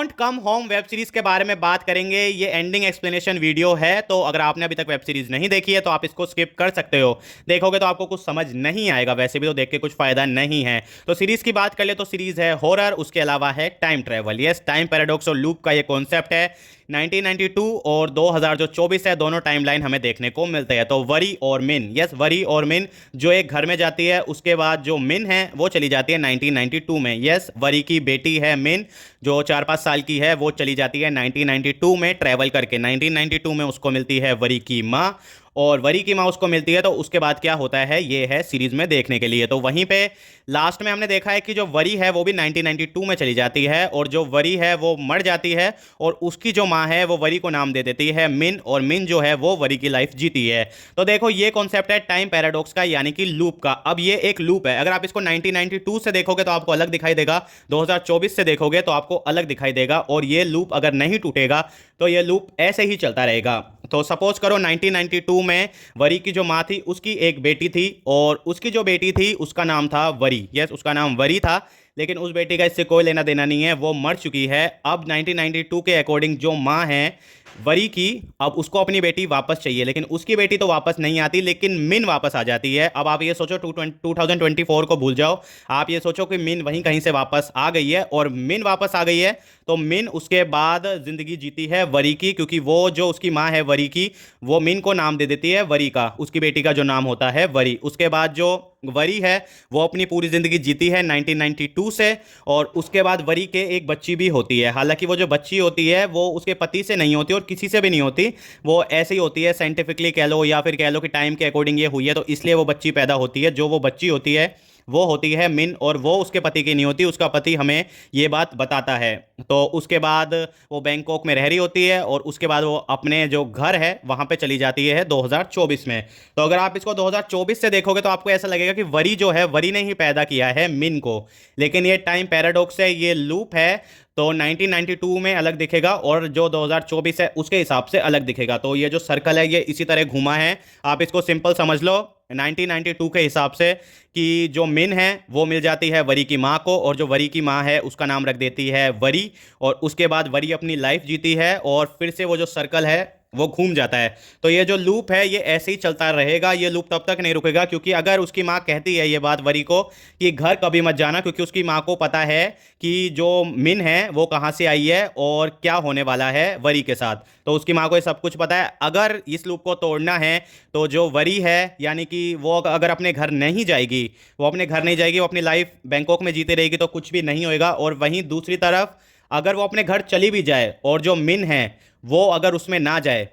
Don't come home web series के बारे में बात करेंगे। ये एंडिंग एक्सप्लेनेशन वीडियो है, तो अगर आपने अभी तक वेब सीरीज नहीं देखी है तो आप इसको स्किप कर सकते हो। देखोगे तो आपको कुछ समझ नहीं आएगा, वैसे भी तो देख के कुछ फायदा नहीं है। तो सीरीज की बात कर ले तो सीरीज है हॉरर, उसके अलावा है time travel. Yes, time paradox और लूप का ये कॉन्सेप्ट है। 1992 और 2024 है, दोनों टाइमलाइन हमें देखने को मिलते हैं। तो वरी और मिन, यस वरी और मिन जो एक घर में जाती है, उसके बाद जो मिन है वो चली जाती है 1992 में। यस, वरी की बेटी है मिन जो 4-5 साल की है, वो चली जाती है 1992 में ट्रैवल करके। 1992 में उसको मिलती है वरी की माँ, और वरी की माँ उसको मिलती है। तो उसके बाद क्या होता है ये है सीरीज में देखने के लिए। तो वहीं पे लास्ट में हमने देखा है कि जो वरी है वो भी 1992 में चली जाती है, और जो वरी है वो मर जाती है, और उसकी जो माँ है वो वरी को नाम दे देती है मिन, और मिन जो है वो वरी की लाइफ जीती है। तो देखो ये कॉन्सेप्ट है टाइम पैराडॉक्स का, यानी कि लूप का। अब ये एक लूप है, अगर आप इसको 1992 से देखोगे तो आपको अलग दिखाई देगा, 2024 से देखोगे तो आपको अलग दिखाई देगा, और ये लूप अगर नहीं टूटेगा तो ये लूप ऐसे ही चलता रहेगा। तो सपोज करो 1992 में वरी की जो माँ थी उसकी एक बेटी थी, और उसकी जो बेटी थी उसका नाम था वरी। यस, उसका नाम वरी था, लेकिन उस बेटी का इससे कोई लेना देना नहीं है, वो मर चुकी है। अब 1992 के अकॉर्डिंग जो माँ है वरी की, अब उसको अपनी बेटी वापस चाहिए, लेकिन उसकी बेटी तो वापस नहीं आती, लेकिन मिन वापस आ जाती है। अब आप ये सोचो 2024 को भूल जाओ, आप ये सोचो कि मिन वहीं कहीं से वापस आ गई है, और मिन वापस आ गई है तो मिन उसके बाद जिंदगी जीती है वरी की, क्योंकि वो जो उसकी माँ है वरी की, वो मिन को नाम दे देती है वरी का, उसकी बेटी का जो नाम होता है वरी। उसके बाद जो वरी है वो अपनी पूरी जिंदगी जीती है 1992 से, और उसके बाद वरी के एक बच्ची भी होती है। हालांकि वो जो बच्ची होती है वो उसके पति से नहीं होती और किसी से भी नहीं होती, वो ऐसे ही होती है, साइंटिफिकली कह लो या फिर कह लो कि टाइम के अकॉर्डिंग ये हुई है, तो इसलिए वो बच्ची पैदा होती है। जो वो बच्ची होती है वो होती है मिन, और वो उसके पति की नहीं होती, उसका पति हमें ये बात बताता है। तो उसके बाद वो बैंकॉक में रह रही होती है, और उसके बाद वो अपने जो घर है वहां पे चली जाती है 2024 में। तो अगर आप इसको 2024 से देखोगे तो आपको ऐसा लगेगा कि वरी जो है वरी ने ही पैदा किया है मिन को, लेकिन ये टाइम पैराडॉक्स है, ये लूप है। तो 1992 में अलग दिखेगा, और जो 2024 है उसके हिसाब से अलग दिखेगा। तो ये जो सर्कल है ये इसी तरह घुमा है, आप इसको सिंपल समझ लो 1992 के हिसाब से, कि जो मिन है वो मिल जाती है वरी की माँ को, और जो वरी की माँ है उसका नाम रख देती है वरी, और उसके बाद वरी अपनी लाइफ जीती है, और फिर से वो जो सर्कल है वो घूम जाता है। तो ये जो लूप है ये ऐसे ही चलता रहेगा, ये लूप तब तक नहीं रुकेगा, क्योंकि अगर उसकी माँ कहती है ये बात वरी को कि घर कभी मत जाना, क्योंकि उसकी माँ को पता है कि जो मिन है वो कहाँ से आई है और क्या होने वाला है वरी के साथ, तो उसकी माँ को ये सब कुछ पता है। अगर इस लूप को तोड़ना है तो जो वरी है, यानी कि वो अगर अपने घर नहीं जाएगी, वो अपने घर नहीं जाएगी, वो अपनी लाइफ बैंकॉक में जीते रहेगी, तो कुछ भी नहीं होएगा। और वहीं दूसरी तरफ अगर वो अपने घर चली भी जाए और जो मिन है वो अगर उसमें ना जाए,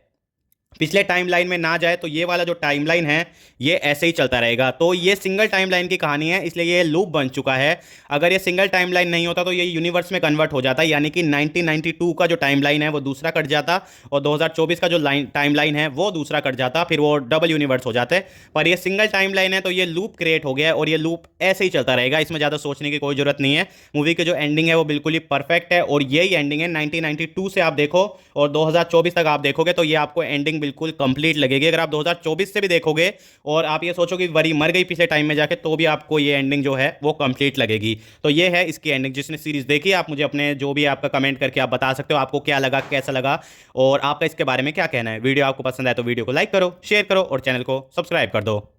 पिछले टाइमलाइन में ना जाए, तो ये वाला जो टाइमलाइन है ये ऐसे ही चलता रहेगा। तो ये सिंगल टाइमलाइन की कहानी है, इसलिए ये लूप बन चुका है। अगर ये सिंगल टाइमलाइन नहीं होता तो ये यूनिवर्स में कन्वर्ट हो जाता, यानी कि 1992 का जो टाइमलाइन है वो दूसरा कट जाता, और 2024 का जो टाइमलाइन है वो दूसरा कट जाता, फिर वो डबल यूनिवर्स हो जाते। पर ये सिंगल टाइमलाइन है तो ये लूप क्रिएट हो गया है, और ये लूप ऐसे ही चलता रहेगा, इसमें ज़्यादा सोचने की कोई जरूरत नहीं है। मूवी की जो एंडिंग है वो बिल्कुल ही परफेक्ट है, और यही एंडिंग है 1992 से आप देखो और 2024 तक आप देखोगे तो ये आपको एंडिंग बिल्कुल कंप्लीट लगेगी। अगर आप 2024 से भी देखोगे और आप ये सोचो कि वरी मर गई पिछले टाइम में जाके, तो भी आपको ये एंडिंग जो है वो कंप्लीट लगेगी। तो ये है इसकी एंडिंग। जिसने सीरीज देखी आप मुझे अपने जो भी आपका कमेंट करके आप बता सकते हो आपको क्या लगा, कैसा लगा, और आपका इसके बारे में क्या कहना है। वीडियो आपको पसंद आए तो वीडियो को लाइक करो, शेयर करो, और चैनल को सब्सक्राइब कर दो।